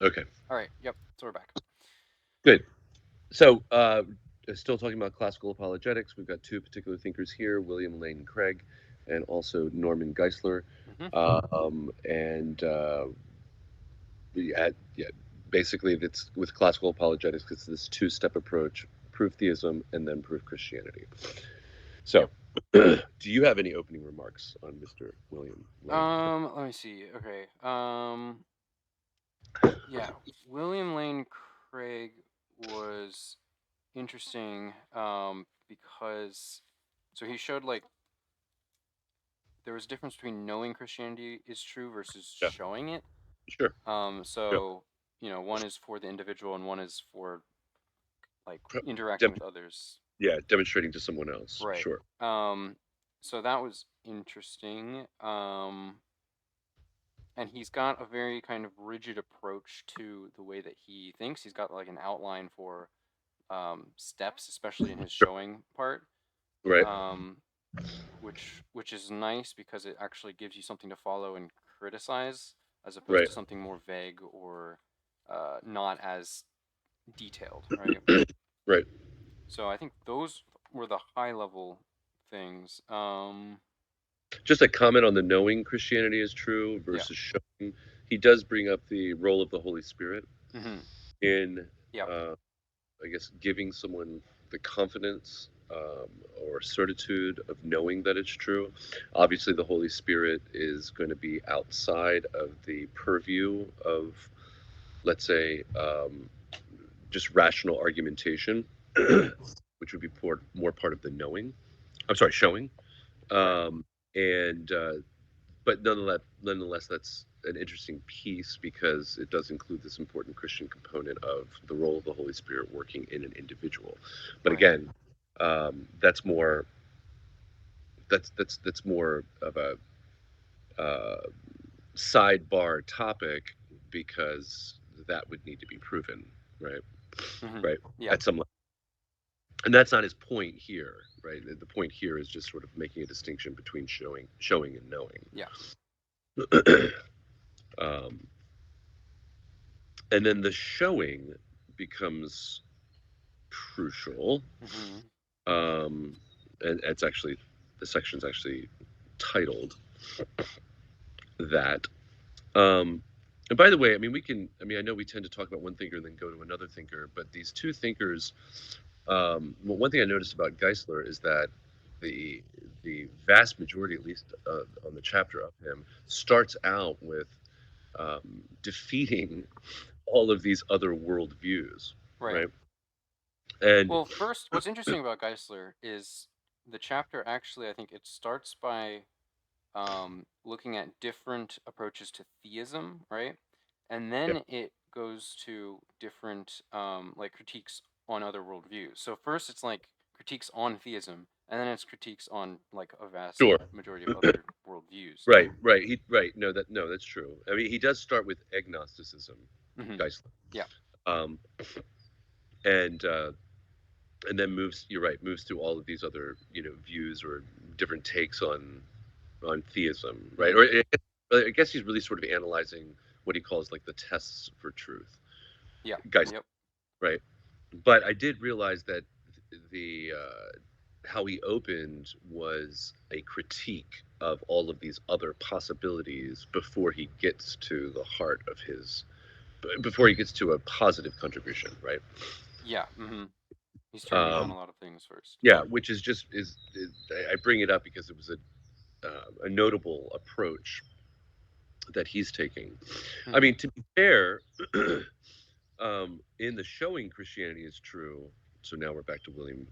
Okay, All right. Yep. So we're back. good. So, still talking about classical apologetics. We've got two particular thinkers here: William Lane Craig, and also Norman Geisler. Hmm. And yeah, basically, it's with classical apologetics. It's this two-step approach: proof theism and then proof Christianity. So, Yep. do you have any opening remarks on Mr. William Lane Craig? Let me see. Okay. Yeah. William Lane Craig was interesting. Because so he showed like there was a difference between knowing Christianity is true versus Yeah, showing it. sure. Yeah. So one is for the individual and one is for like Pro- interacting dem- with others. yeah, demonstrating to someone else. Right. Sure. So that was interesting. And he's got a very kind of rigid approach to the way that he thinks. He's got like an outline for steps, especially in his Sure. showing part, Right. um, which is nice because it actually gives you something to follow and criticize, as opposed Right. to something more vague or not as detailed, right? Right. So I think those were the high level things. Just a comment on the knowing Christianity is true Yeah. versus showing. He does bring up the role of the Holy Spirit Hmm. in, Yeah. uh, I guess, giving someone the confidence or certitude of knowing that it's true. Obviously, the Holy Spirit is going to be outside of the purview of, let's say, just rational argumentation, which would be more part of the knowing. I'm sorry, showing. Right. Um, and but nonetheless, that's an interesting piece because it does include this important Christian component of the role of the Holy Spirit working in an individual. But Right. again, that's more that's more of a uh, sidebar topic because that would need to be proven, right? Hmm. Right. Yeah. At some level. And that's not his point here, right? The point here is just sort of making a distinction between showing and knowing. Yeah. um, and then the showing becomes crucial. Hmm. Um, and it's actually the section's actually titled that. Um, and by the way, I mean we can. I mean I know we tend to talk about one thinker and then go to another thinker, but these two thinkers. Well, one thing I noticed about Geisler is that the the vast majority, at least on the chapter of him, starts out with defeating all of these other worldviews, Right. right? And Well, first, what's interesting about Geisler is the chapter actually, I think it starts by looking at different approaches to theism, right? And yeah, then it goes to different like critiques on other worldviews. So first it's like critiques on theism, and then it's critiques on like a vast sure. majority of other worldviews. Right. No, that's true. I mean, he does start with agnosticism, Hmm. Geisler, Yeah. um, and uh, and then moves. You're right. Moves through all of these other views or different takes on theism, right? Hmm. Or I guess he's really sort of analyzing what he calls like the tests for truth, Yeah. Geisler, Yep. right? But I did realize that the how he opened was a critique of all of these other possibilities before he gets to the heart of his before he gets to a positive contribution, right? Yeah. Hmm. He's turning down um, a lot of things first. yeah, which is just is I bring it up because it was a notable approach that he's taking. I Hmm. mean, to be fair, in the showing Christianity is true. So now we're back to William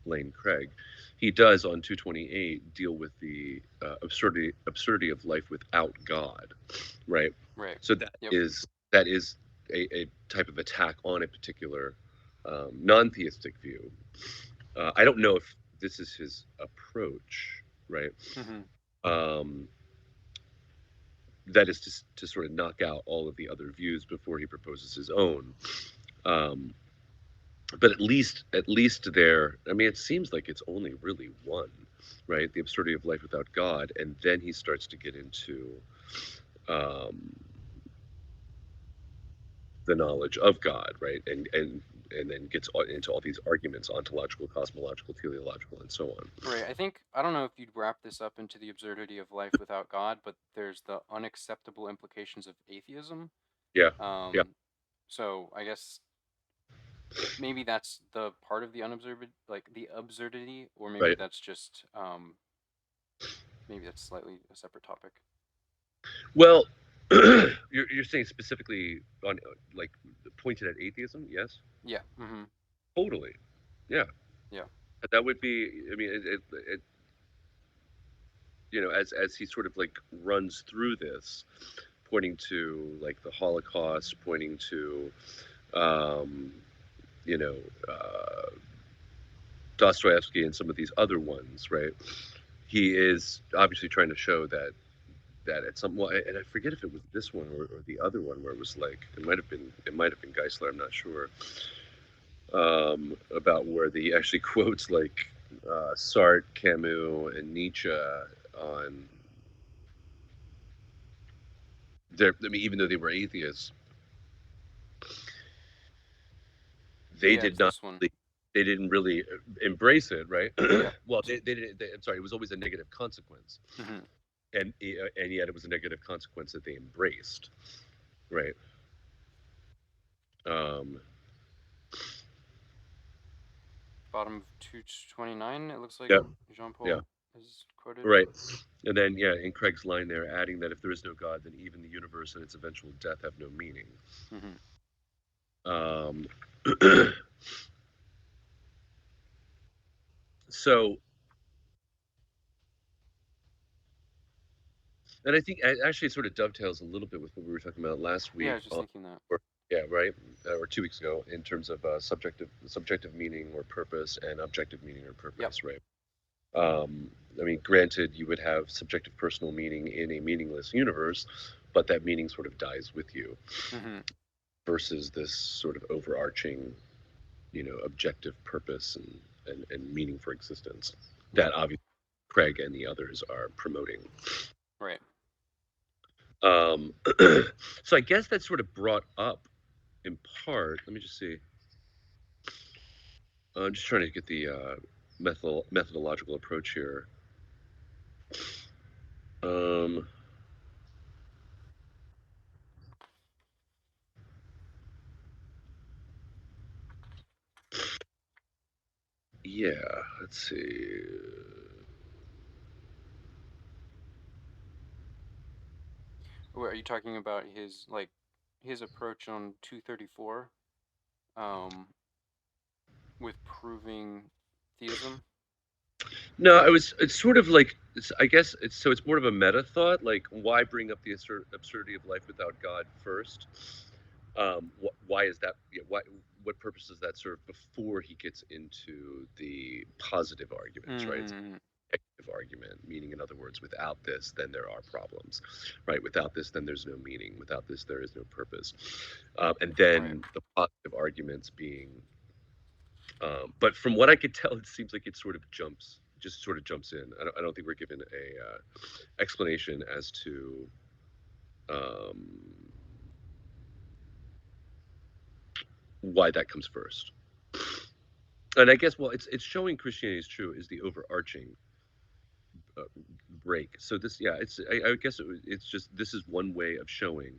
Lane Craig. He does on 228 deal with the absurdity of life without God, right? Right. So Yep. that is a type of attack on a particular non-theistic view. I don't know if this is his approach, right? Hmm. Um, that is to sort of knock out all of the other views before he proposes his own. Um, but at least there, I mean, it seems like it's only really one, right? The absurdity of life without God, and then he starts to get into um, the knowledge of God, right? And then gets into all these arguments: ontological, cosmological, teleological, and so on. Right. I don't know if you'd wrap this up into the absurdity of life without God, but there's the unacceptable implications of atheism. Yeah, yeah, Um, so I guess maybe that's the part of the unobserved, like the absurdity, or maybe right. that's just maybe that's slightly a separate topic. Well, you're saying specifically on like pointed at atheism? Yes, Yeah. Mm-hmm. totally. Yeah, Yeah. that would be. I mean, as he sort of like runs through this, pointing to like the Holocaust, pointing to um, you know uh, Dostoevsky and some of these other ones, right? He is obviously trying to show that at some, well, and I forget if it was this one or the other one where it was like it might have been Geisler, I'm not sure, about where he actually quotes like Sartre, Camus, and Nietzsche on their. I mean, even though they were atheists, they Yeah. did It's not. this one. They didn't really embrace it, right? Yeah. Well, they didn't. I'm sorry, it was always a negative consequence, Mm-hmm. and yet it was a negative consequence that they embraced, right? Um, Bottom of 229. It looks like yeah, Jean yeah, Paul is quoted. right. And then, yeah, in Craig's line there, adding that if there is no God, then even the universe and its eventual death have no meaning. Mm-hmm. Um, so, and I think it actually sort of dovetails a little bit with what we were talking about last Yeah. I week, was just thinking that. or, yeah, right, or 2 weeks ago, in terms of subjective meaning or purpose and objective meaning or Yep. purpose, right? Um, I mean, granted, you would have subjective personal meaning in a meaningless universe, but that meaning sort of dies with you Mm-hmm. versus this sort of overarching, objective purpose and meaning for existence Yep. that obviously Craig and the others are promoting. Right. Um, so I guess that's sort of brought up in part. Let me just see. I'm just trying to get the methodological approach here. Um, yeah, let's see. Are you talking about his approach on 234 um with proving theism? No, it's sort of like I guess it's more of a meta thought. Like, why bring up the absurdity of life without God first? Why is that? Yeah, why? What purpose does that serve before he gets into the positive arguments, right? It's Mm-hmm. a negative argument, meaning, in other words, without this, then there are problems, right? Without this, then there's no meaning. Without this, there is no purpose. And Right. then the positive arguments being, but from what I could tell, it seems like it just sort of jumps in. I don't think we're given a explanation as to um, why that comes first. And I guess, well, it's showing Christianity is true is the overarching uh, break. So this, yeah, I guess it's just this is one way of showing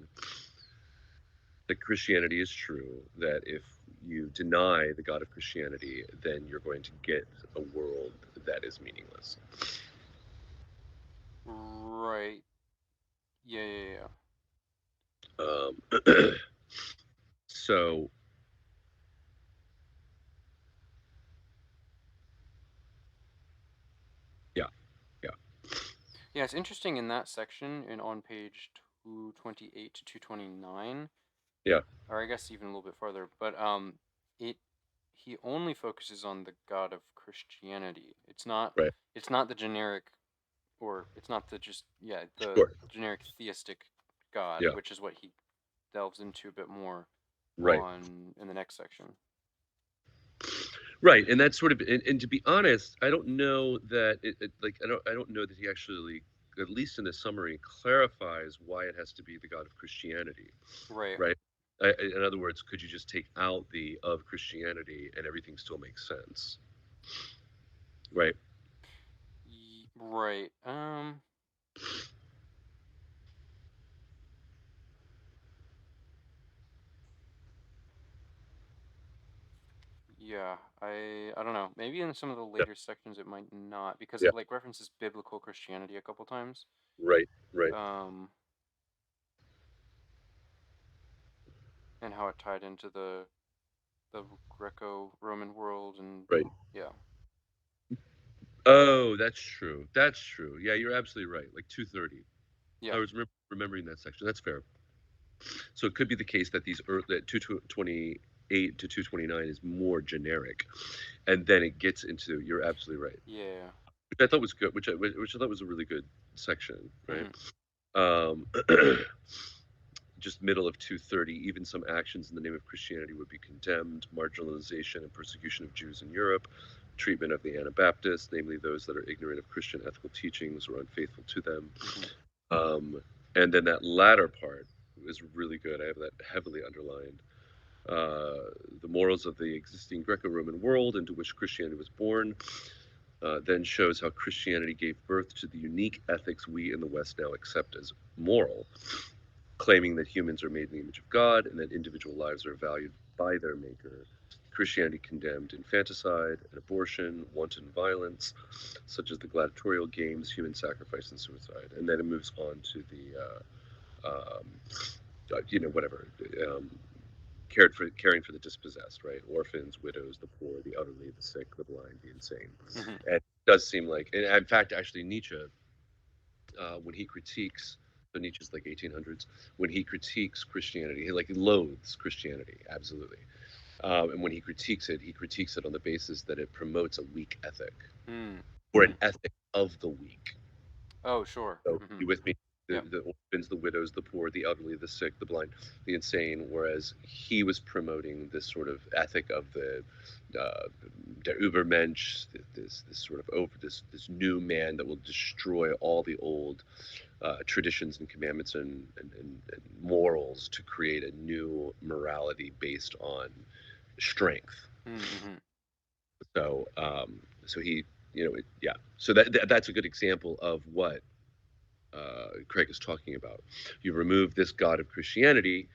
that Christianity is true. That if you deny the God of Christianity, then you're going to get a world that is meaningless. Right. Yeah, yeah, yeah. Um, so yeah, yeah, Yeah, it's interesting in that section and on page 228 to 229, yeah, or I guess even a little bit farther, but it he only focuses on the God of Christianity. right, It's not the generic, or it's not the just yeah, the sure, generic theistic God, yeah, which is what he delves into a bit more right. on in the next section. Right, and that's sort of, and to be honest, I don't know that like I don't know that he actually, at least in the summary, clarifies why it has to be the God of Christianity, Right. right? In other words, could you just take out the of Christianity and everything still makes sense, right? Right. Yeah. I don't know. Maybe in some of the Yeah, later sections it might not because yeah, it like references biblical Christianity a couple times. right, right, Um, and how it tied into the Greco-Roman world and right. yeah. Oh, that's true. That's true. Yeah, you're absolutely right. Like 230. Yeah. I was remembering that section. That's fair. So it could be the case that that 228 to 229 is more generic, and then it gets into. You're absolutely right, Yeah. which I thought was good. Which I thought was a really good section, right? Mhm. Um, just middle of 230, even some actions in the name of Christianity would be condemned: marginalization and persecution of Jews in Europe, treatment of the Anabaptists, namely those that are ignorant of Christian ethical teachings or unfaithful to them. Mhm. Um, and then that latter part is really good. I have that heavily underlined. The morals of the existing Greco Roman world into which Christianity was born then shows how Christianity gave birth to the unique ethics we in the West now accept as moral, claiming that humans are made in the image of God and that individual lives are valued by their maker. Christianity condemned infanticide and abortion, wanton violence, such as the gladiatorial games, human sacrifice, and suicide. And then it moves on to whatever, um, caring for the dispossessed, right? Orphans, widows, the poor, the elderly, the sick, the blind, the insane. Mhm. And it does seem like, and in fact, actually, Nietzsche, when he critiques, so Nietzsche's like 1800s, when he critiques Christianity, he like loathes Christianity, absolutely. And when he critiques it on the basis that it promotes a weak ethic Mm. or an Mhm. ethic of the weak. Oh, sure. So Mhm. you with me? Yep. The orphans, the widows, the poor, the elderly, the sick, the blind, the insane. Whereas he was promoting this sort of ethic of uh, der Übermensch, this sort of this new man that will destroy all the old traditions and commandments and morals to create a new morality based on strength. Mhm. So he, yeah. So that's a good example of what Craig is talking about. You remove this God of Christianity,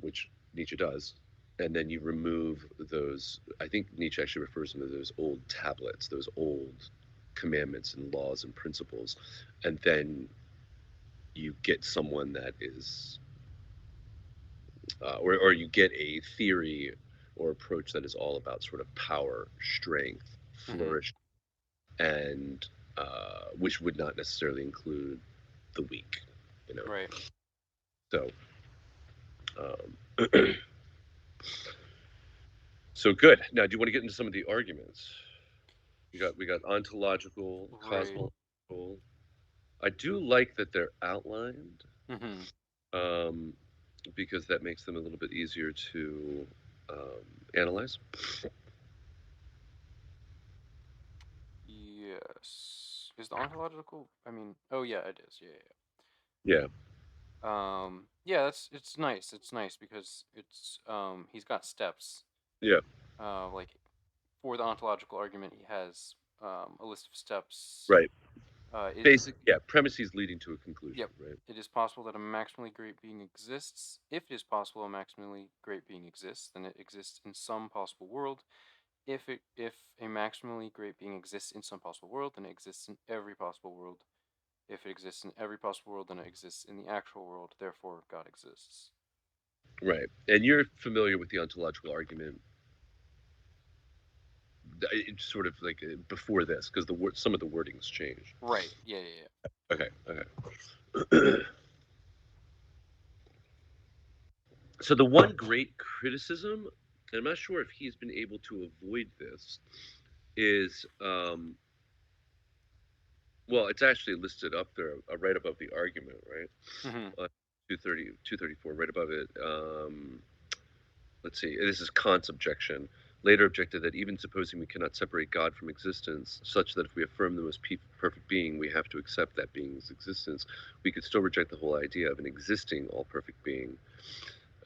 which Nietzsche does, and then you remove those. I think Nietzsche actually refers them to those old tablets, those old commandments and laws and principles, and then you get someone that is, or you get a theory or approach that is all about sort of power, strength, Mhm. flourish, and which would not necessarily include the weak, you know. Right. So um, so good. Now, do you want to get into some of the arguments? We got ontological, Right. cosmological. I do like that they're outlined, Mhm. um, because that makes them a little bit easier to analyze. Yes. Is the ontological? I mean, oh yeah, it is. Yeah, yeah. Yeah, Yeah, it's nice. It's nice because it's he's got steps. yeah, Like for the ontological argument, he has a list of steps. right. It Basic, yeah. Premises leading to a conclusion, Yep. right? It is possible that a maximally great being exists. If it is possible a maximally great being exists, then it exists in some possible world. If a maximally great being exists in some possible world, then it exists in every possible world. If it exists in every possible world, then it exists in the actual world. Therefore, God exists. Right. And you're familiar with the ontological argument, it's sort of like before this, because some of the wordings changed. Right. Yeah. Yeah. Okay. Okay. So the one great criticism, and I'm not sure if he's been able to avoid this, is well, it's actually listed up there, right above the argument, right? Yeah. Mm-hmm. 234, right above it. Let's see. This is Kant's objection. Later objected that even supposing we cannot separate God from existence, such that if we affirm the most perfect being, we have to accept that being's existence, we could still reject the whole idea of an existing all perfect being.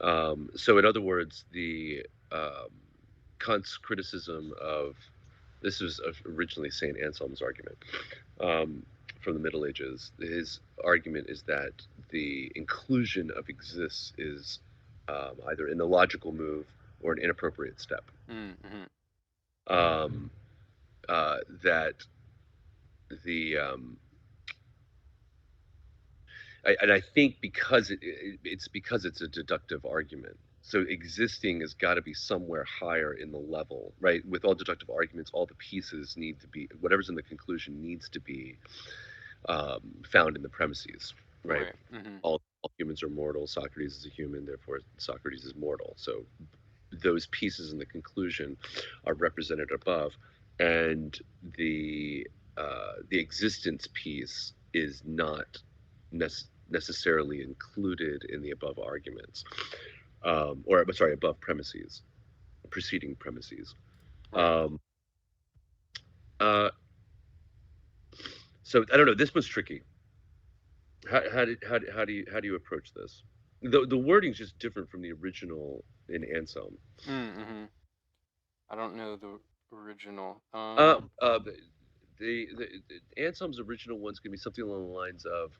So, in other words, the Kant's criticism of this was originally Saint Anselm's argument um, from the Middle Ages. His argument is that the inclusion of exists is either an illogical move or an inappropriate step. Mm-hmm. Um, that the and I think because it's because it's a deductive argument. So existing has got to be somewhere higher in the level, right? With all deductive arguments, all the pieces need to be whatever's in the conclusion needs to be found in the premises, right? Right. Mm-hmm. All humans are mortal. Socrates is a human, therefore Socrates is mortal. So those pieces in the conclusion are represented above, and the existence piece is not necessarily included in the above arguments, or I'm sorry, above premises, preceding premises. Right. Um, uh, so I don't know. This was tricky. How do you approach this? The wording's just different from the original in Anselm. Mm-hmm. I don't know the original. Uh, uh, the Anselm's original one's gonna be something along the lines of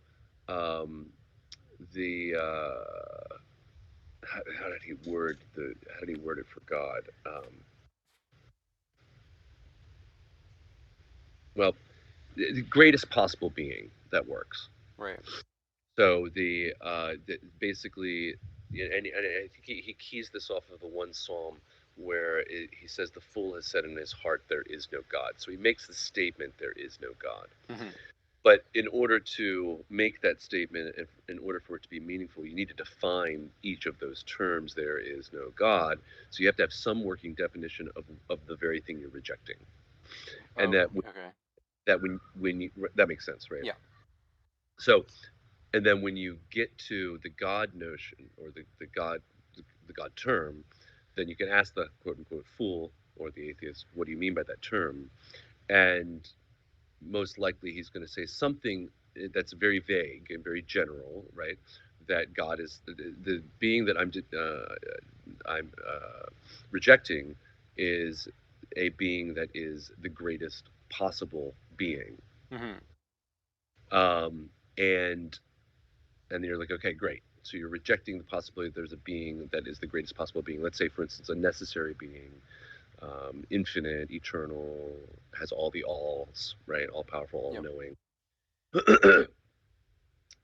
um, the how did he word it for God? Well, the greatest possible being that works. Right. So basically, yeah, and I think he keys this off of the one psalm where he says the fool has said in his heart there is no God. So he makes the statement there is no God. Mm-hmm. But in order to make that statement, in order for it to be meaningful, you need to define each of those terms. There is no God. So you have to have some working definition of the very thing you're rejecting, and Oh. Okay. that makes sense, right? Yeah. So and then when you get to the God notion or the God term, then you can ask the quote unquote fool or the atheist, what do you mean by that term? And most likely he's going to say something that's very vague and very general, right? That God is the being that I'm rejecting is a being that is the greatest possible being, Mm-hmm. um, and you're like, okay, great. So you're rejecting the possibility that there's a being that is the greatest possible being. Let's say, for instance, a necessary being, infinite, eternal, has all the alls, right? All powerful, all Yep. knowing.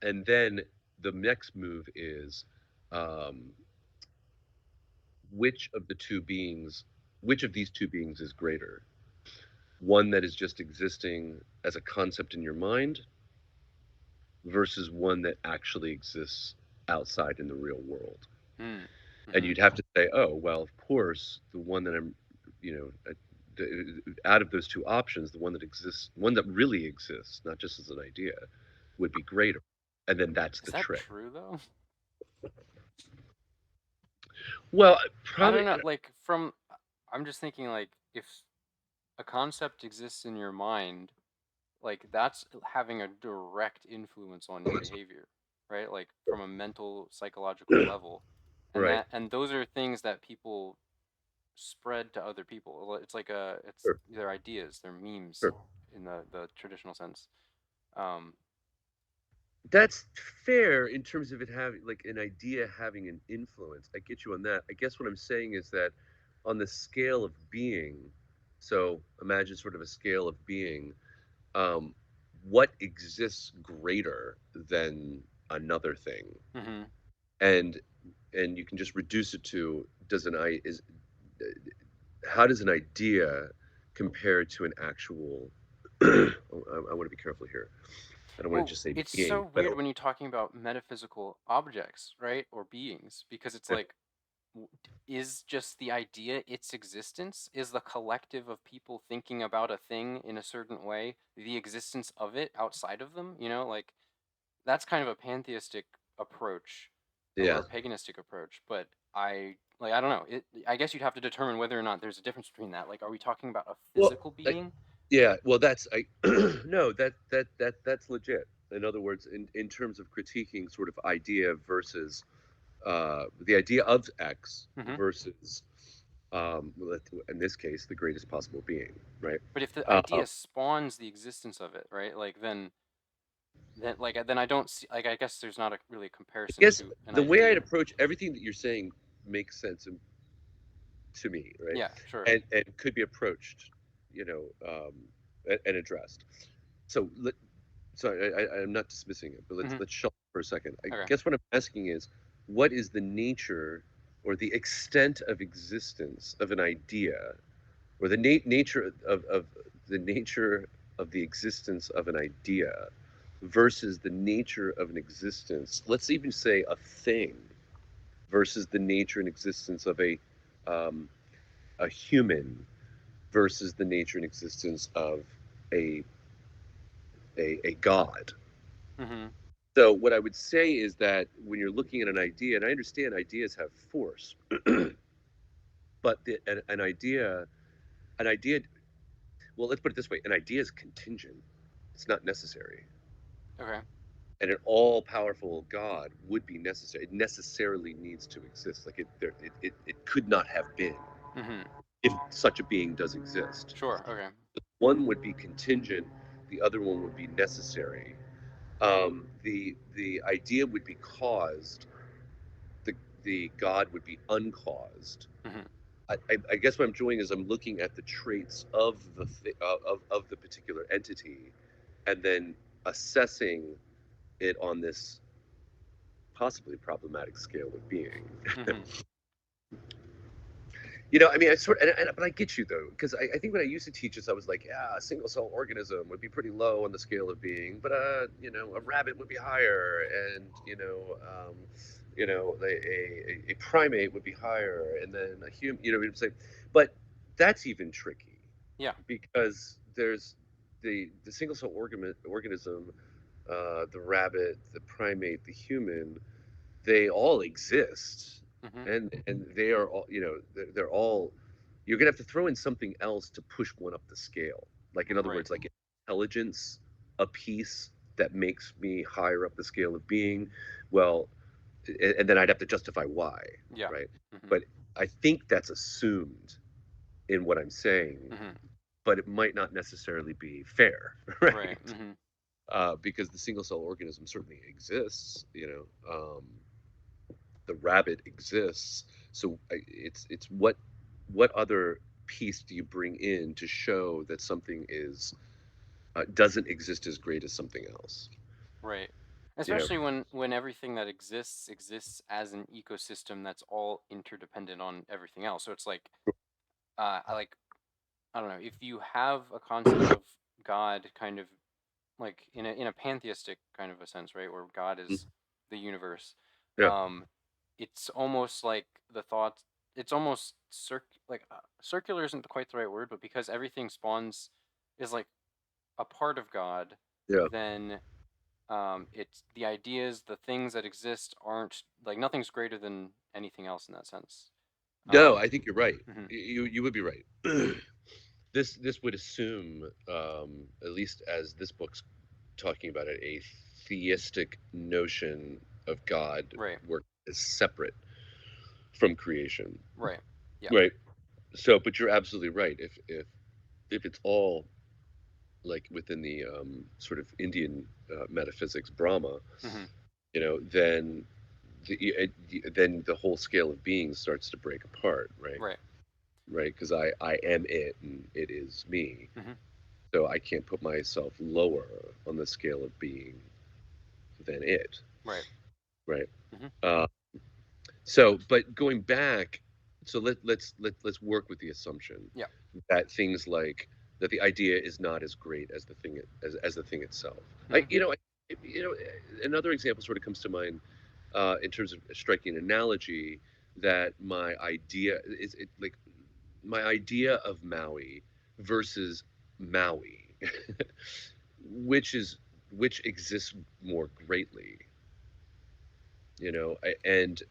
And then the next move is um, which of the two beings, which of these two beings is greater? One that is just existing as a concept in your mind versus one that actually exists outside in the real world. And Mm-hmm. you'd have to say, oh, well, of course, the one that I'm, you know, out of those two options, the one that exists, one that really exists, not just as an idea, would be greater. And then that's Is the that trick. true though? Well, I probably, don't know. Like from, I'm just thinking like if a concept exists in your mind, like that's having a direct influence on your behavior, right? Like from a mental psychological level. And right. those are things that people spread to other people. It's like it's Sure, their ideas, their memes sure. in the traditional sense. Um, That's fair in terms of it having, like, an idea having an influence. I get you on that. I guess what I'm saying is that on the scale of being, so imagine sort of a scale of being, um, what exists greater than another thing, mhm. and you can just reduce it to does an I is how does an idea compare to an actual I want to be careful here. I don't want to Well, just say it's being, so but weird when you're talking about metaphysical objects, right? Or beings, because it's like, is just the idea its existence? Is the collective of people thinking about a thing in a certain way the existence of it outside of them? You know, like that's kind of a pantheistic approach or yeah. a paganistic approach. But I don't know. I guess you'd have to determine whether or not there's a difference between that. Like, are we talking about a Well, physical I, being? yeah. Well, that's I. No, that's legit. In other words, in terms of critiquing sort of idea versus the idea of X Hmm. versus, in this case, the greatest possible being, right? But if the Uh, idea spawns the existence of it, right? Like then I don't see, like, I guess there's not a really a I comparison guess to an the way I'd idea. approach everything that you're saying makes sense to me, right? Yeah, sure. And could be approached, and addressed. So sorry, I'm not dismissing it, but Hmm. let's shut for a second. I Okay. guess what I'm asking is, what is the nature or the extent of existence of an idea, or the nature of the nature of the existence of an idea versus the nature of an existence? Let's even say a thing versus the nature and existence of um, a human versus the nature and existence of a a god. Hmm. So what I would say is that when you're looking at an idea, and I understand ideas have force, but an idea, well, let's put it this way: an idea is contingent. It's not necessary, Okay. and an all-powerful God would be necessary. It necessarily needs to exist. Like it could not have been Hmm. if such a being does exist. Sure. Okay. One would be contingent, the other one would be necessary. The idea would be caused, the God would be uncaused. Hmm. I guess what I'm doing is I'm looking at the traits of of the particular entity, and then assessing it on this possibly problematic scale of being. Hmm. I mean, but I get you though, because I think when I used to teach this, I was like, yeah, a single cell organism would be pretty low on the scale of being, but a rabbit would be higher, and a primate would be higher, and then a human, you know what I'm saying? But that's even tricky Yeah. because there's the single cell organism, the rabbit, the primate, the human, they all exist, Hmm. and they are all, they're all, you're gonna have to throw in something else to push one up the scale, like in other Right. words, like intelligence, a piece that makes me higher up the scale of being. Well, and then I'd have to justify why, Yeah. right? Hmm. But I think that's assumed in what I'm saying, Hmm. but it might not necessarily be fair, Right. right? Hmm. Because the single cell organism certainly exists, the rabbit exists. So it's what other piece do you bring in to show that something is doesn't exist as great as something else? Right. You know, Especially when everything that exists as an ecosystem that's all interdependent on everything else. So it's like, I like, I don't know, if you have a concept of God kind of like in a pantheistic kind of a sense, right, where God is the universe, yeah, um, it's almost like the thought. It's almost circular isn't quite the right word, but because everything spawns is like a part of God, yeah. then it's the ideas, the things that exist aren't like nothing's greater than anything else in that sense. No, Um, I think you're right. mhm. You would be right. This would assume, at least as this book's talking about it, a theistic notion of God Right, work as separate from creation, right, yeah, right? So, but you're absolutely right. If it's all like within the sort of Indian metaphysics, Brahma, hmm, then then the whole scale of being starts to break apart, right? right, Right, because I am it and it is me, hmm, so I can't put myself lower on the scale of being than it, right, right? hmm, Uh, so, but going back, so let's work with the assumption yeah, that things like that the idea is not as great as the thing as the thing itself. hmm, You know, another example sort of comes to mind in terms of a striking analogy, that my idea is like my idea of Maui versus Maui, which is which exists more greatly, and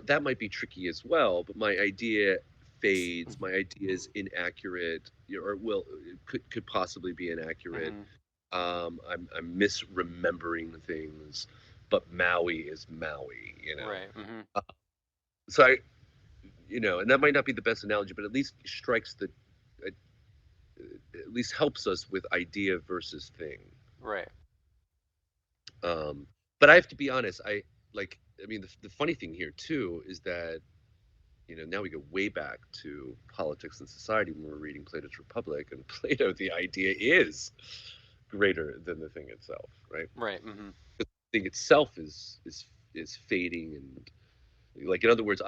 that might be tricky as well. But my idea fades. hmm, My idea is inaccurate, or will could possibly be inaccurate. hmm, I'm misremembering things. but Maui is Maui, Right. Mm-hmm. Uh, so and that might not be the best analogy, but at least strikes at least helps us with idea versus thing. Right. Um, but I have to be honest. I mean, the funny thing here too is that now we go way back to politics and society when we're reading Plato's Republic, and Plato, the idea is greater than the thing itself, right? Right. Mm-hmm. The thing itself is fading, and like in other words,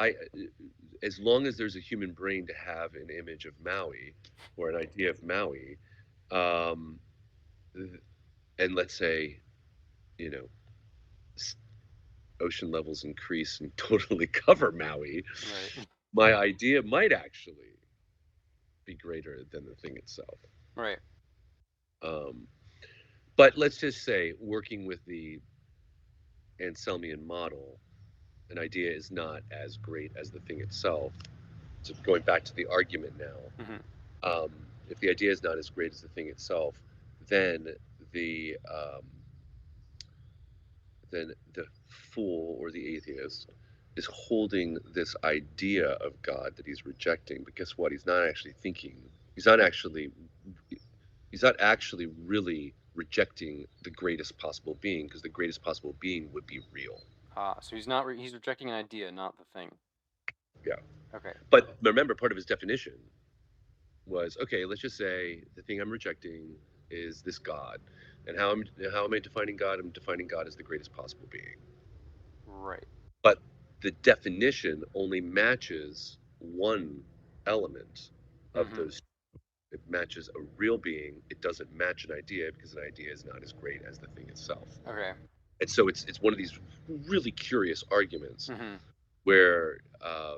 as long as there's a human brain to have an image of Maui or an idea of Maui, um, and let's say you know ocean levels increase and totally cover Maui, Right. my idea might actually be greater than the thing itself. Right. Um, but let's just say, working with the Anselmian model, an idea is not as great as the thing itself. So going back to the argument now, Mm-hmm. if the idea is not as great as the thing itself, then the the fool or the atheist is holding this idea of God that he's rejecting. But guess what? He's not actually thinking. He's not actually. He's not actually really rejecting the greatest possible being, because the greatest possible being would be real. Ah, so he's not. He's rejecting an idea, not the thing. Yeah. Okay. But remember, part of his definition was, okay, let's just say the thing I'm rejecting is this God. And how am I defining God? I'm defining God as the greatest possible being. Right. But the definition only matches one element of Mm-hmm. those. It matches a real being. It doesn't match an idea, because an idea is not as great as the thing itself. Okay. And so it's one of these really curious arguments Mm-hmm. where I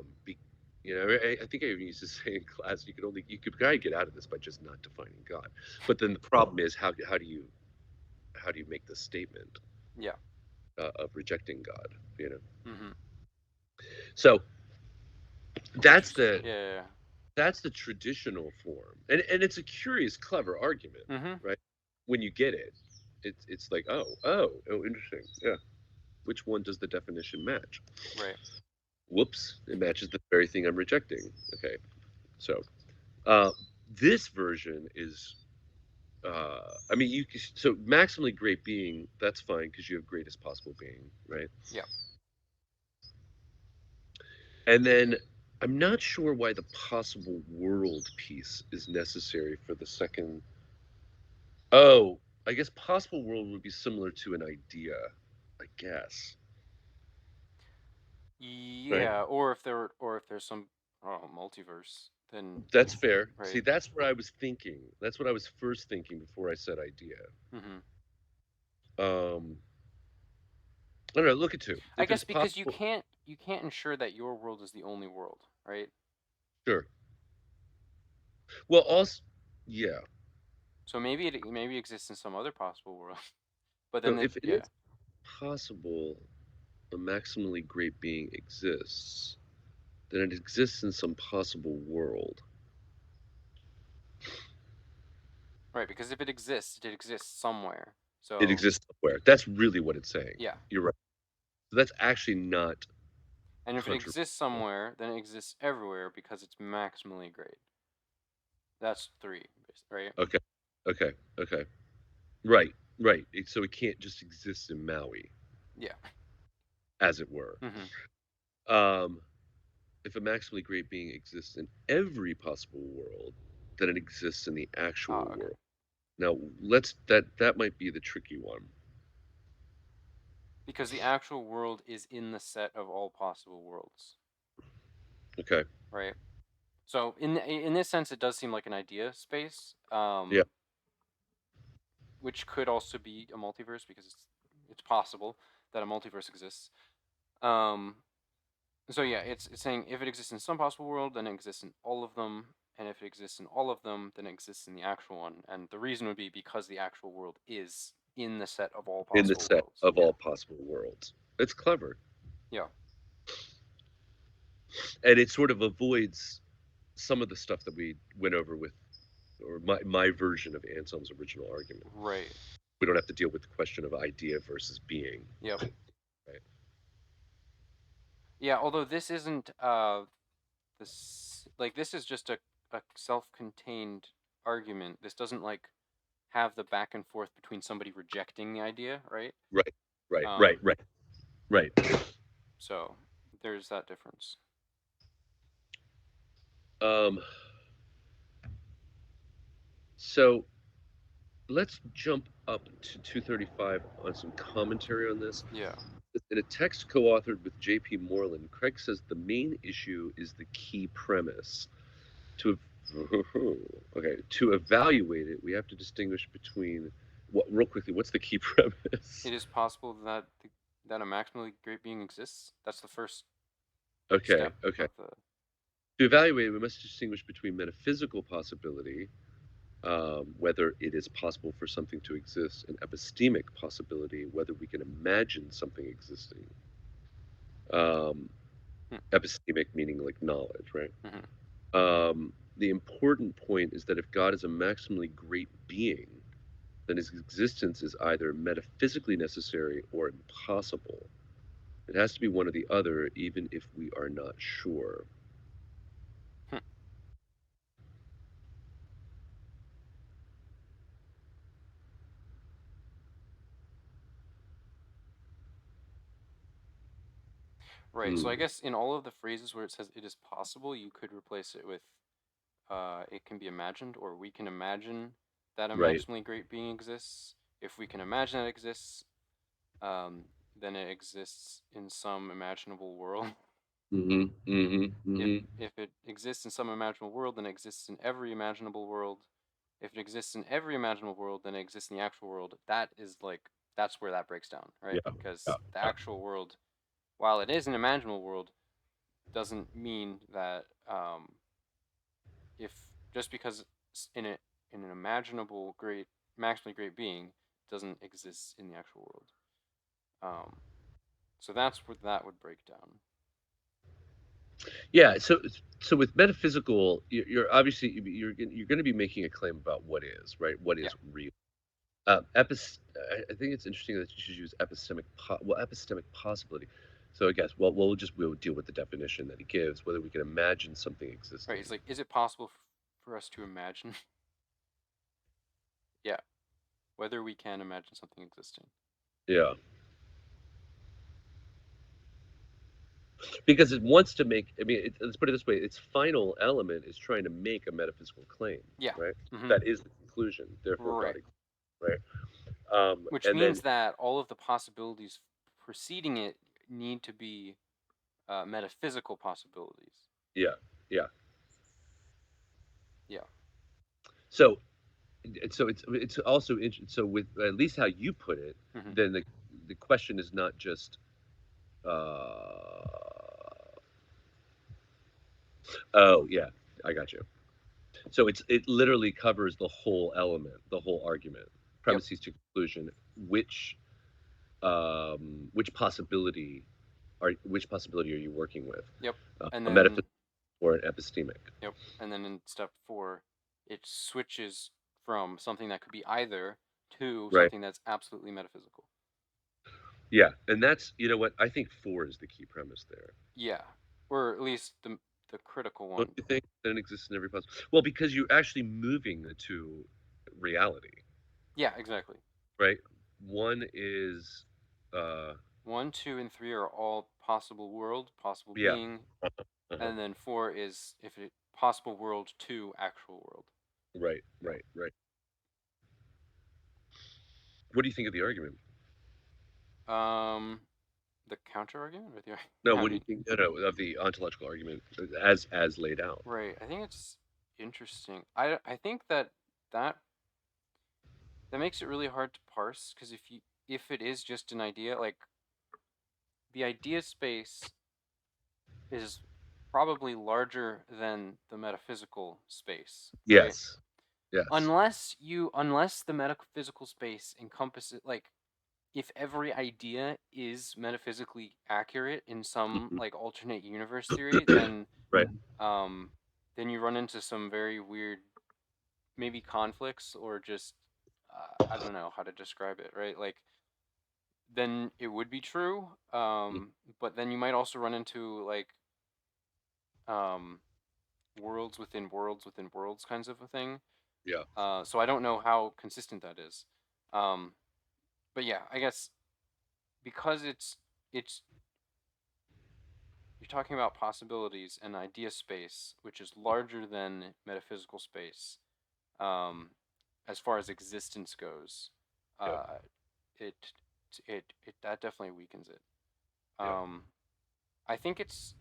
think I even used to say in class, you could kind of get out of this by just not defining God. But then the problem is, how do you make the statement Yeah. of rejecting God? Mm-hmm. So that's Interesting. the Yeah. Yeah. that's the traditional form, and it's a curious, clever argument, Yeah. Mm-hmm. right? When you get it, it's like, oh, interesting, yeah. Which one does the definition match? Right. Whoops, it matches the very thing I'm rejecting. Okay, so uh, this version is, I mean, so maximally great being, that's fine because you have greatest possible being, right? Yeah. And then I'm not sure why the possible world piece is necessary for the second. Oh, I guess possible world would be similar to an idea, I guess, right? Yeah. Or if there's some multiverse, then That's fair. See, right. that's where I was thinking. That's what I was first thinking before I said idea. Mm-hmm. Um, I don't know. Look at two. I If it's guess because possible, you can't ensure that your world is the only world, right? sure. Well, also, yeah. So maybe exists in some other possible world. But So then if it yeah. is possible a maximally great being exists, then it exists in some possible world. Right, because if it exists somewhere. It So exists somewhere. That's really what it's saying. yeah. You're right. So that's actually not And if it controversial. exists somewhere, then it exists everywhere because it's maximally great. That's three, right? Okay. Okay. Okay. Right. Right. So it can't just exist in Maui, Yeah. as it were. Mm-hmm. Um, if a maximally great being exists in every possible world, then it exists in the Ah, actual okay. world. Now, that might be the tricky one. Because the actual world is in the set of all possible worlds, Okay. right? So in this sense, it does seem like an idea space, Yeah. which could also be a multiverse because it's possible that a multiverse exists. Um, so yeah, it's saying if it exists in some possible world, then it exists in all of them, and if it exists in all of them, then it exists in the actual one. And the reason would be because the actual world is in the set of all In the possible set worlds. of Yeah, all possible worlds. It's clever. yeah, And it sort of avoids some of the stuff that we went over with, or my version of Anselm's original argument. right. We don't have to deal with the question of idea versus being. Yep. Yeah, although this isn't this like this is just a self-contained argument. This doesn't like have the back and forth between somebody rejecting the idea, right? Right, right, right, Um, right, right. so there's that difference. Um, so let's jump up to 235 on some commentary on this. Yeah. In a text co-authored with J.P. Moreland, Craig says the main issue is the key premise. To okay, to evaluate it, we have to distinguish between what real quickly. What's the key premise? It is possible that that a maximally great being exists. That's the first Okay, step okay. of the. To evaluate, we must distinguish between metaphysical possibility, whether it is possible for something to exist, and epistemic possibility, whether we can imagine something existing. Um, Hmm, epistemic meaning like knowledge, right? mhm. The important point is that if God is a maximally great being, then his existence is either metaphysically necessary or impossible. It has to be one or the other, even if we are not sure. Hmm. Right. So I Hmm. guess in all of the phrases where it says it is possible, you could replace it with it can be imagined, or we can imagine that a Right. maximally great being exists. If we can imagine that it exists, um, then it exists in some imaginable world. Mm-hmm. Mm-hmm. if Mm-hmm. if it exists in some imaginable world, then it exists in every imaginable world. If it exists in every imaginable world, then it exists in the actual world. That is like that's where that breaks down, right? Yeah. Yeah. Because the Yeah. actual world, while it is an imaginable world, doesn't mean that if just because in it in an imaginable great maximally great being doesn't exist in the actual world. Um, so that's where that would break down. Yeah. So with metaphysical, you're obviously you're going to be making a claim about what is right, what Yeah, is real. I think it's interesting that you should use epistemic possibility. So I guess we'll deal with the definition that he gives, whether we can imagine something right. existing. It's like, is it possible for us to imagine? Yeah, whether we can imagine something existing. Yeah, because it wants to make. I mean, let's put it this way: its final element is trying to make a metaphysical claim, Yeah. right? Mm-hmm. That is the conclusion. Therefore, God Right. exists, right? Which And then means that all of the possibilities preceding it need to be metaphysical possibilities. yeah, yeah. Yeah. So it's also so with at least how you put it, Mm-hmm. then the question is not just uh, oh yeah, I got you. So it literally covers the whole element, the whole argument, Yep. premises to conclusion. Which which possibility are you working with? Yep. And A then metaphysical or an epistemic? yep. And then in step 4, it switches from something that could be either to Right. something that's absolutely metaphysical. Yeah, and that's what I think four is the key premise there. Yeah. Or at least the critical Don't one. you think that it exists in every possible? Well, because you're actually moving the two reality, Yeah, exactly. right? One is, uh, 1, 2, and 3 are all possible world, possible yeah, being, uh-huh. and then 4 is if it possible world to actual world. Right, Yeah. right, right. What do you think of the argument? Um, the counter argument or the No, I what do you mean, think of the ontological argument as laid out? right. I think it's interesting. I think that that that makes it really hard to parse because if it is just an idea, like the idea space is probably larger than the metaphysical space, right? Yes, yes. Unless the metaphysical space encompasses like if every idea is metaphysically accurate in some Mhm. like alternate universe theory, Right. um then you run into some very weird maybe conflicts or just I don't know how to describe it, right? Like then it would be true. Mm. But then you might also run into like um, worlds within worlds within worlds kinds of a thing. Yeah, So I don't know how consistent that is. Um, but yeah, I guess because it's you're talking about possibilities and idea space, which is larger than metaphysical space, um, as far as existence goes. yeah, Uh, it it that definitely weakens it. yeah, Um, I think it's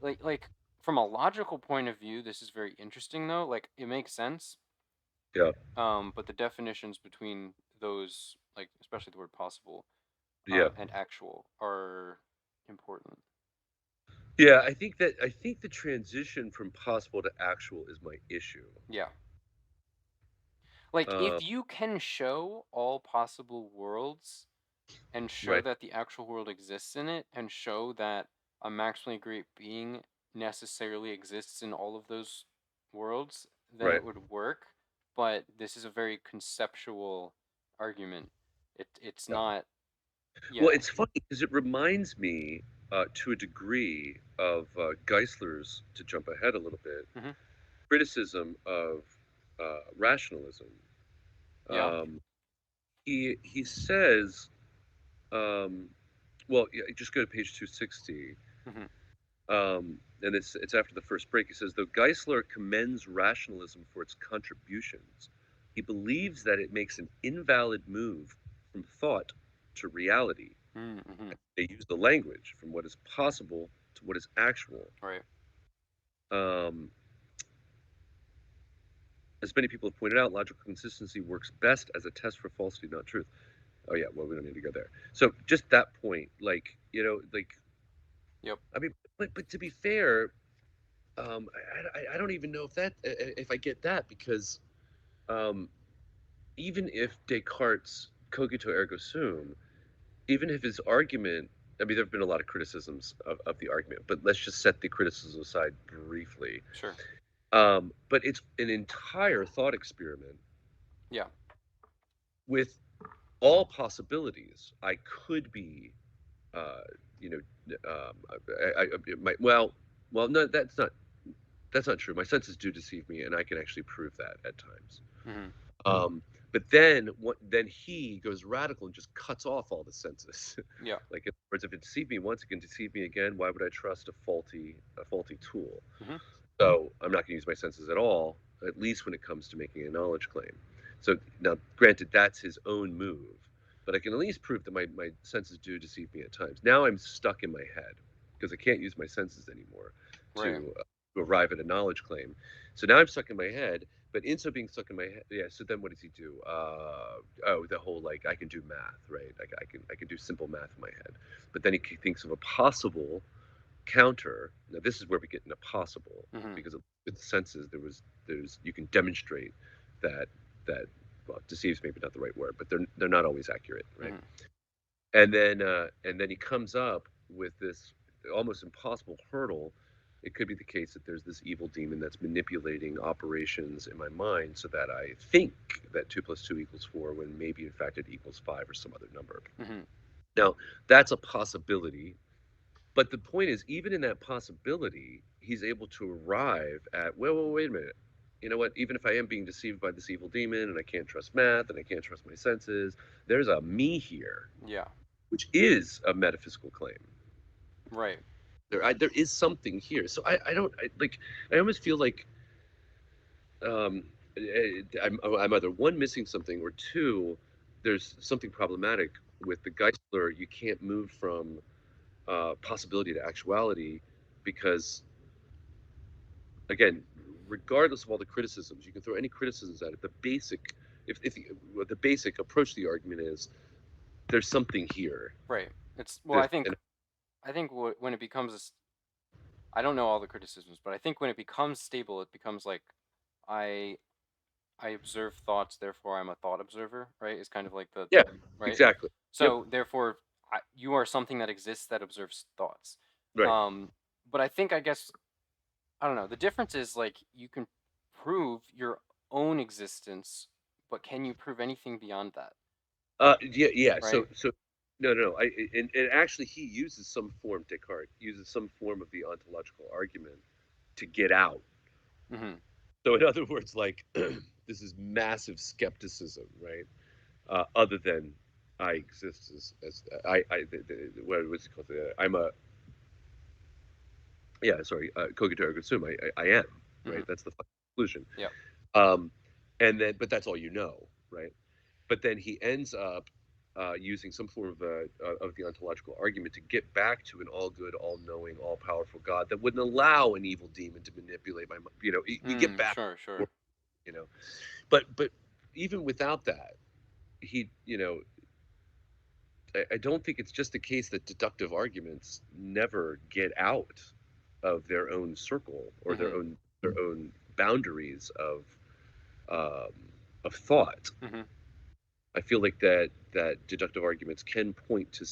like from a logical point of view, this is very interesting though. Like it makes sense. yeah, But the definitions between those, like especially the word possible, yeah. and actual, are important. Yeah, I think the transition from possible to actual is my issue. Yeah. Like Uh, if you can show all possible worlds and show right, that the actual world exists in it and show that a maximally great being necessarily exists in all of those worlds, then right. it would work. But this is a very conceptual argument. It's Yeah. not. Well, Yeah. it's funny because it reminds me, to a degree, of Geisler's, to jump ahead a little bit, Hmm. criticism of rationalism. Yeah. Um, he says, um, well, yeah, just go to page 260. Hmm. And it's after the first break. He says, though Geisler commends rationalism for its contributions, he believes that it makes an invalid move from thought to reality. Hmm. They use the language from what is possible to what is actual. Right. Um, as many people have pointed out, logical consistency works best as a test for falsity, not truth. Oh yeah, well we don't need to go there. So just that point, like like Yep. I mean, but to be fair, I don't even know if I get that because um, even if Descartes' cogito ergo sum, even if his argument, I mean, there have been a lot of criticisms of the argument, but let's just set the criticism aside briefly. Sure. But it's an entire thought experiment Yeah. with all possibilities. I could be, uh, you know, well, no, that's not true. My senses do deceive me, and I can actually prove that at times. Hmm. Um, but then he goes radical and just cuts off all the senses. Yeah. Like, in other words, if it deceived me once, it can deceive me again. Why would I trust a faulty tool? Hmm. So I'm not going to use my senses at all, at least when it comes to making a knowledge claim. So now, granted, that's his own move, but I can at least prove that my senses do deceive me at times. Now I'm stuck in my head because I can't use my senses anymore Right. to arrive at a knowledge claim. So now I'm stuck in my head. But in so being stuck in my head, yeah. So then, what does he do? Oh, the whole like I can do math, right? I can do simple math in my head. But then he thinks of a possible counter. Now this is where we get into possible Hmm. because with the senses there's you can demonstrate that that well deceives maybe not the right word, but they're not always accurate, right? Hmm. And then he comes up with this almost impossible hurdle. It could be the case that there's this evil demon that's manipulating operations in my mind so that I think that 2 + 2 = 4 when maybe in fact it equals 5 or some other number. Hmm. Now that's a possibility, but the point is, even in that possibility, he's able to arrive at, well, wait a minute. You know what? Even if I am being deceived by this evil demon and I can't trust math and I can't trust my senses, there's a me here, Yeah. which is a metaphysical claim. Right. There is something here. So I don't like. I almost feel like um, I'm either one missing something or two, there's something problematic with the Geisler. You can't move from possibility to actuality because again, regardless of all the criticisms, you can throw any criticisms at it. The basic, if the basic approach to the argument is there's something here. Right. It's well. There's I think. and I think when it becomes I don't know all the criticisms, but I think when it becomes stable, it becomes like I I observe thoughts, therefore I'm a thought observer. Right. It's kind of like the yeah, right. exactly. Yep, So therefore, you are something that exists that observes thoughts. right. Um, but I guess I don't know. The difference is like you can prove your own existence, but can you prove anything beyond that? Yeah, yeah. So Right? no, no, no. And actually, he uses some form. Descartes uses some form of the ontological argument to get out. Mm-hmm. So, in other words, like this is massive skepticism, right? Other than I exist as what was it called? I'm a yeah, sorry, cogito ergo sum. I am, Mm-hmm. right? That's the conclusion. Yep. Um, and then, but that's all you know, right? But then he ends up using some form of the ontological argument to get back to an all good, all knowing, all powerful God that wouldn't allow an evil demon to manipulate my mind. You know, we get back, Sure, sure. you know, but even without that, he, you know, I don't think it's just the case that deductive arguments never get out of their own circle or Mm-hmm. their own boundaries um, of thought. Mm-hmm. I feel like that deductive arguments can point to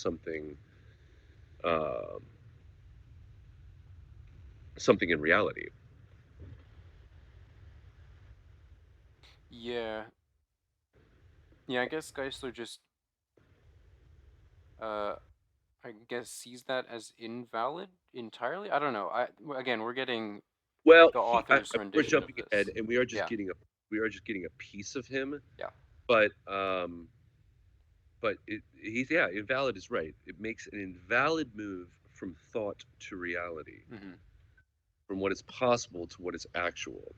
uh, something in reality. Yeah. Yeah, I guess Geisler just uh I guess sees that as invalid entirely. I don't know. Again, we're getting Well, the I author's think we're rendition of jumping ahead, this. and Yeah. we are just getting a piece of him. Yeah. But he's yeah, invalid is right. It makes an invalid move from thought to reality, Mm-hmm. from what is possible to what is actual.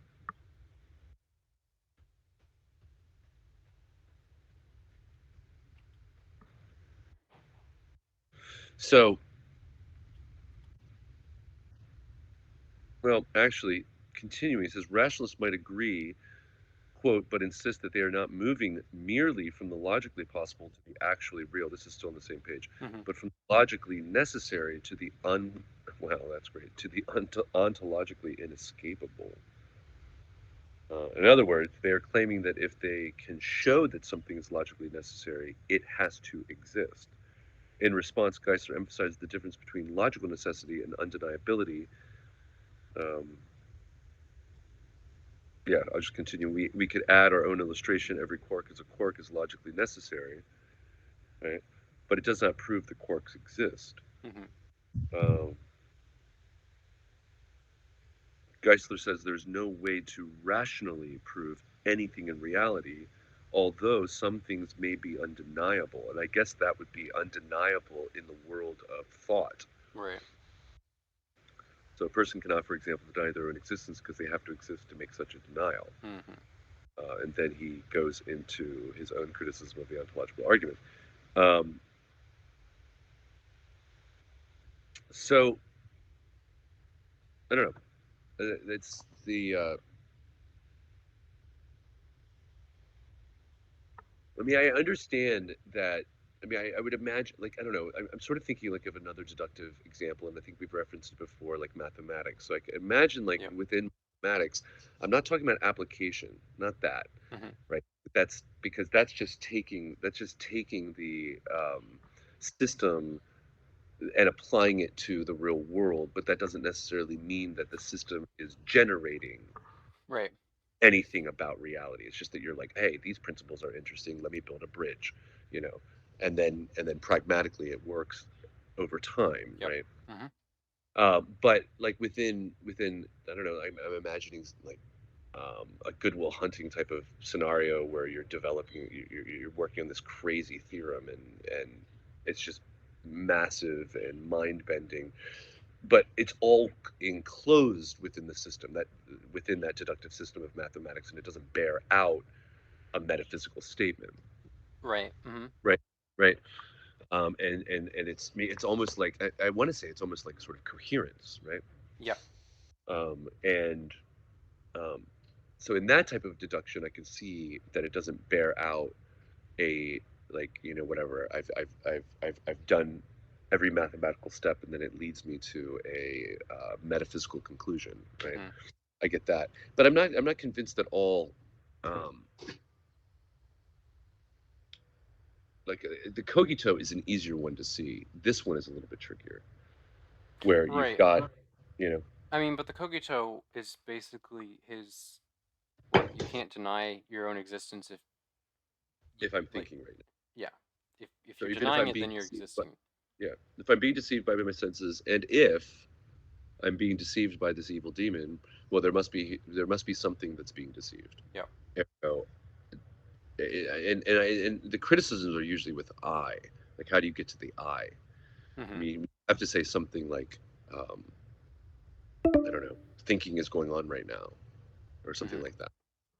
So, well, actually, continuing, he says rationalists might agree, quote, but insist that they are not moving merely from the logically possible to the actually real. This is still on the same page, Mm-hmm. but from the logically necessary to the well, that's great, to the ontologically inescapable. In other words, they are claiming that if they can show that something is logically necessary, it has to exist. In response, Geisler emphasizes the difference between logical necessity and undeniability. Um, yeah, I'll just continue. We could add our own illustration. Every quark is logically necessary, right? But it does not prove the quarks exist. Mm-hmm. Um, Geisler says there's no way to rationally prove anything in reality, although some things may be undeniable. And I guess that would be undeniable in the world of thought. Right. So a person cannot, for example, deny their own existence because they have to exist to make such a denial. Mm-hmm. And then he goes into his own criticism of the ontological argument. Um, so I don't know. It's the. I mean, I understand that. I mean, I would imagine, like, I don't know. I'm sort of thinking like of another deductive example, and I think we've referenced it before, like mathematics. So I can imagine, like, Yep. within mathematics, I'm not talking about application, not that, Mm-hmm. right? That's because that's just taking the system and applying it to the real world, but that doesn't necessarily mean that the system is generating Right. anything about reality. It's just that you're like, hey, these principles are interesting. Let me build a bridge, you know, and then pragmatically it works over time, Yep. right? Mm-hmm. But like within I don't know. I'm imagining like a Goodwill Hunting type of scenario where you're developing, you're working on this crazy theorem, and it's just massive and mind bending, but it's all enclosed within the system that within that deductive system of mathematics, and it doesn't bear out a metaphysical statement, Right. Mm-hmm. right? Right. And it's almost like I want to say it's almost like sort of coherence, right? Yep. And um, so in that type of deduction, I can see that it doesn't bear out a like whatever I've done every mathematical step, and then it leads me to a metaphysical conclusion, right? Mm-hmm. I get that, but I'm not convinced that all um, like the cogito is an easier one to see. This one is a little bit trickier, where you've Right. got you know I mean, but the cogito is basically his what? You can't deny your own existence if you if I'm like. thinking right now. Yeah. if So you're even if denying I'm it, being then you're deceived, but existing. yeah, if I'm being deceived by my senses, and if I'm being deceived by this evil demon, well, there must be something that's being deceived. Yeah. Ergo, and the criticisms are usually with I. Like, how do you get to the I? I Hmm. mean, you have to say something like, I don't know, thinking is going on right now, or something Hmm. like that.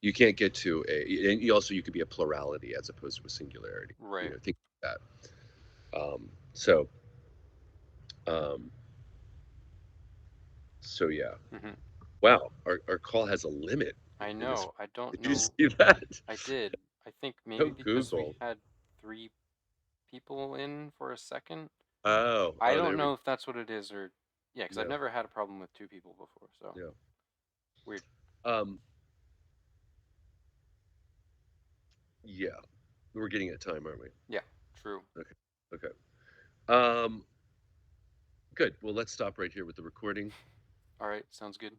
You can't get to a, and you could be a plurality as opposed to a singularity. Right. Think like that. Um, so yeah. Hmm. Wow, our call has a limit I in this. know. I don't Did you know. see that? I did. I think Oh, maybe because we Google. had three people in for a second. I Oh, don't there we know if that's what it is or yeah, because I've no, never had a problem with two people before. So yeah. weird. Um, yeah, we're getting at time, aren't we? Yeah. True. Okay, okay. Um, good. Well, let's stop right here with the recording. All right. Sounds good.